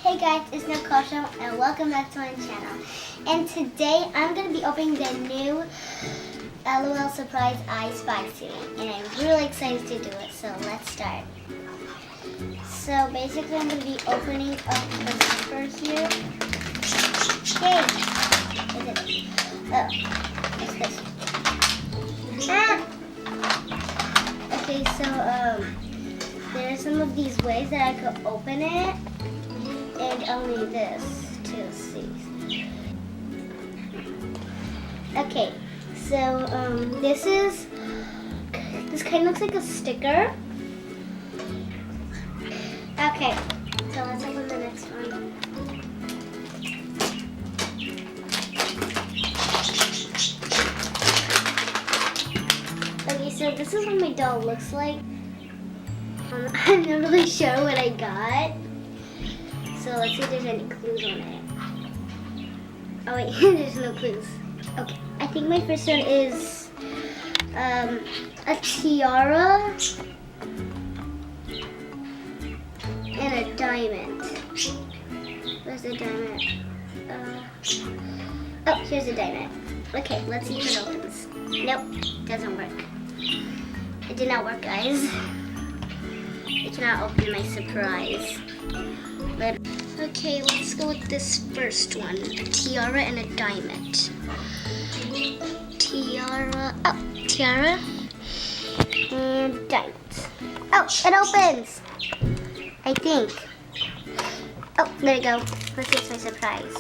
Hey guys, it's Nikole and welcome back to my channel. And today I'm going to be opening the new LOL Surprise I Spy series. And I'm really excited to do it, so let's start. So basically I'm going to be opening up the zippers here. Yay! What is it? Oh, what's this? Ah! Okay, so there are some of these ways that I could open it. And only this to see. Okay, so this kind of looks like a sticker. Okay, so let's open the next one. Okay, so this is what my doll looks like. I'm not really sure what I got. So let's see if there's any clues on it. Oh wait, there's no clues. Okay, I think my first one is a tiara and a diamond. Where's the diamond? Oh, here's a diamond. Okay, let's see if it opens. Nope, doesn't work. It did not work, guys. I cannot open my surprise. Okay, let's go with this first one. A tiara and a diamond. Tiara and diamond. Oh, it opens! I think. Oh, there you go. Let's get my surprise.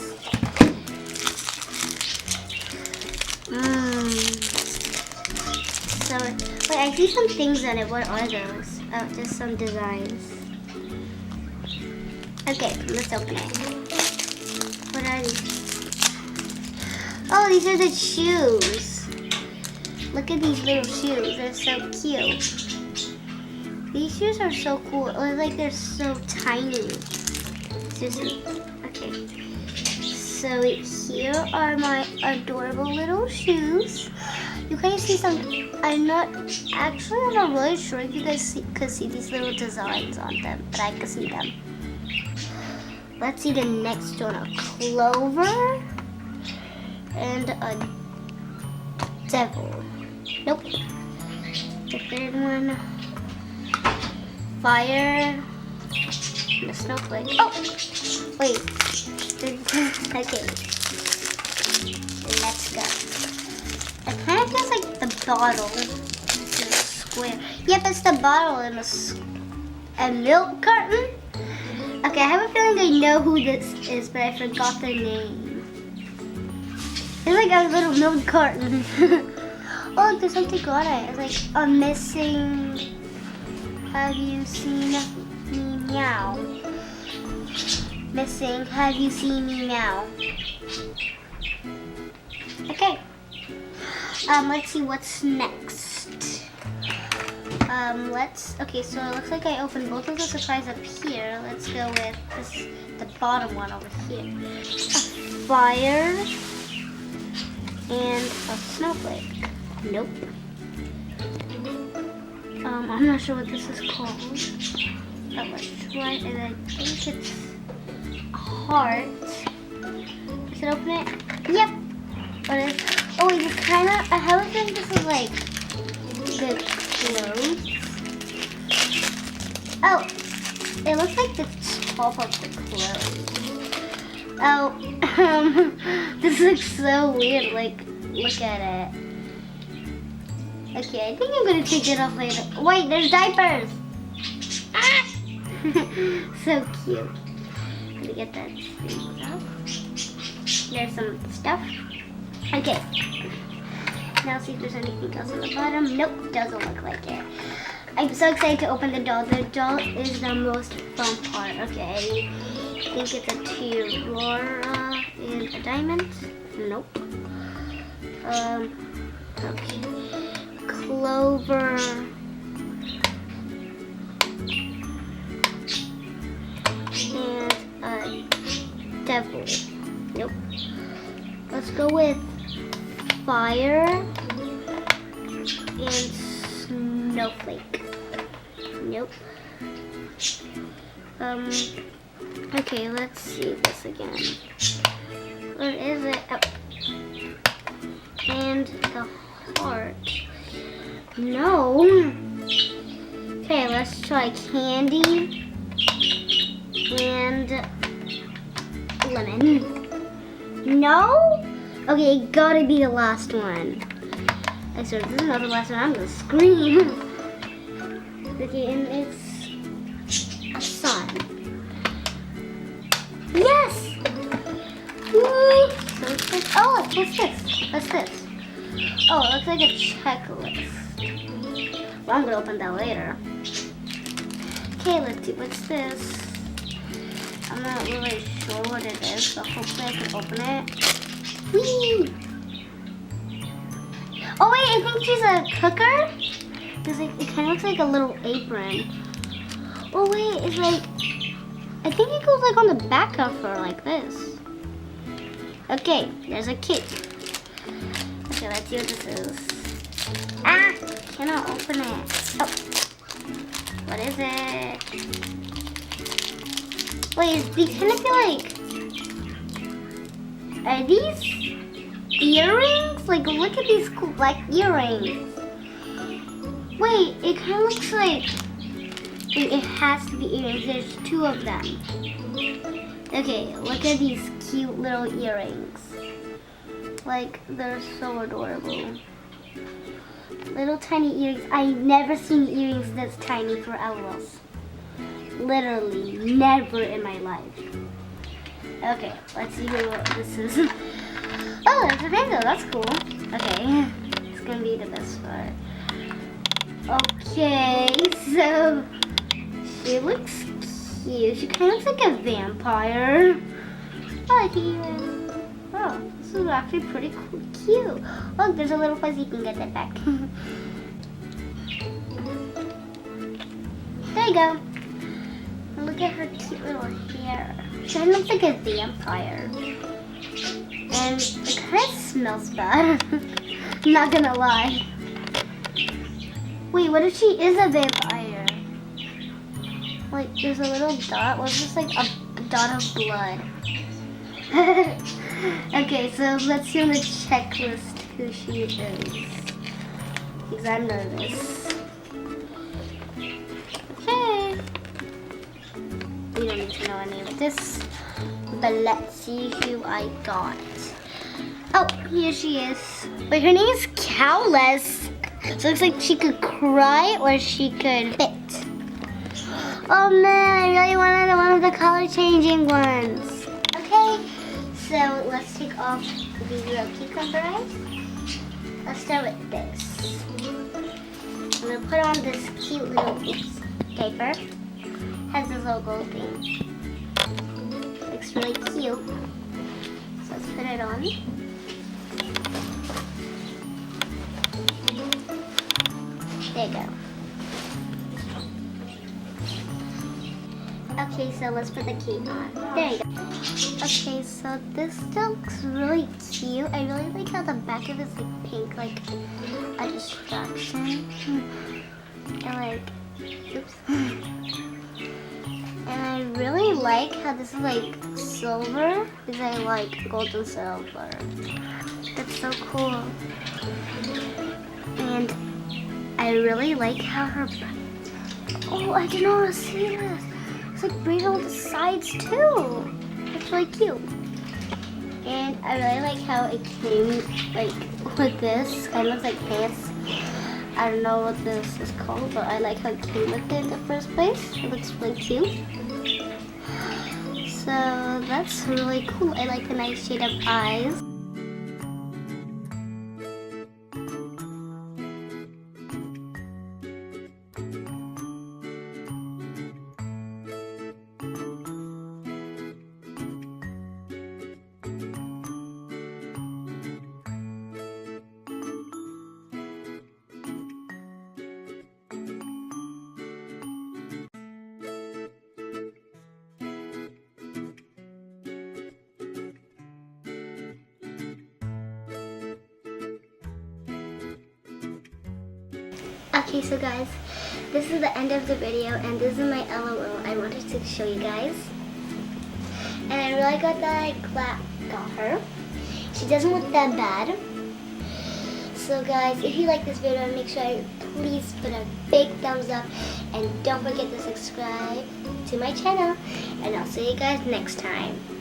So, wait, I see some things on it. What are those? Oh, just some designs. Okay, let's open it. What are these? Oh, these are the shoes. Look at these little shoes. They're so cute. These shoes are so cool. It looks like they're so tiny. Seriously. Okay. So here are my adorable little shoes. You guys see some, I'm not really sure if you guys could see these little designs on them, but I could see them. Let's see the next one, a clover and a devil. Nope. The third one, fire and a snowflake. Oh, wait. Okay, let's go. It kind of feels like the bottle. It's a square. Yep, it's the bottle in a milk carton. Okay, I have a feeling I know who this is, but I forgot their name. It's like a little milk carton. Oh, there's something on it. It's like a missing. Have you seen me meow? Missing. Have you seen me meow? Okay. Let's see what's next. Okay, so it looks like I opened both of the surprises up here. Let's go with the bottom one over here. A fire and a snowflake. Nope. I'm not sure what this is called. Oh, let's try it, and I think it's a heart. Should I open it? Yep. What is? Oh, it's kind of. I have a feeling this is like the clothes. Oh, it looks like the top of the clothes. Oh, this looks so weird. Like, look at it. Okay, I think I'm gonna take it off later. Wait, there's diapers. Ah! So cute. Let me get that thing out. There's some stuff. Okay. Now see if there's anything else on the bottom. Nope, doesn't look like it. I'm so excited to open the doll. The doll is the most fun part. Okay, I think it's a tiara and a diamond. Nope. Okay. Clover. And a devil. Nope. Let's go with fire and snowflake. Nope. Okay, let's see this again. Where is it? Oh. And the heart. No. Okay, let's try candy and lemon. No? Okay, it gotta be the last one. I swear, this is not the last one. I'm gonna scream. Okay, and it's a sun. Yes! Woo! So it's like, oh, what's this? What's this? Oh, it looks like a checklist. Well, I'm gonna open that later. Okay, let's see, what's this? I'm not really sure what it is, so hopefully I can open it. Whee! Oh wait, I think she's a cooker? Because it kind of looks like a little apron. Oh wait, it's like, I think it goes like on the back of her like this. Okay, there's a cake. Okay, let's see what this is. Ah, cannot open it. Oh, what is it? Wait, these kind of feel like, are these earrings? Like, look at these cool black earrings. Wait, it kind of looks like, wait, it has to be earrings. There's two of them. Okay, look at these cute little earrings. Like, they're so adorable. Little tiny earrings. I've never seen earrings this tiny for LOLs. Literally, never in my life. Okay, let's see what this is. Oh, there's a mango. That's cool. Okay, it's gonna be the best part. Okay, so she looks cute. She kind of looks like a vampire. I like it. Oh, this is actually pretty cool, cute. Look, there's a little fuzzy. You can get that back. There you go. And look at her cute little hair. She kind of looks like a vampire. And it kind of smells bad. I'm not gonna lie. Wait, what if she is a vampire? Like, there's a little dot. What's this, like a dot of blood? Okay, so let's see on the checklist who she is. Because I'm nervous. Okay. We don't need to know any of this. But let's see who I got. Oh, here she is. Wait, her name is Cowless. So it looks like she could cry or she could fit. Oh man, I really wanted one of the color changing ones. Okay, so let's take off the real cucumber eyes. Let's start with this. I'm gonna put on this cute little diaper. Has this little gold thing. Looks really cute. So let's put it on. There you go. Okay, so let's put the cape on. There you go. Okay, so this looks really cute. I really like how the back of it is like pink, like a distraction. And like, oops. And I really like how this is like silver, because I like gold and silver. That's so cool. And I really like how her, oh, I didn't know how to see this. It's like braided on the sides too. It's really cute. And I really like how it came like with this. Kind of looks like pants. I don't know what this is called, but I like how it came with it in the first place. It looks really cute. So that's really cool. I like the nice shade of eyes. Okay, so guys, this is the end of the video, and this is my LOL I wanted to show you guys. really good that I got her. She doesn't look that bad. So guys, if you like this video, make sure you please put a big thumbs up and don't forget to subscribe to my channel. And I'll see you guys next time.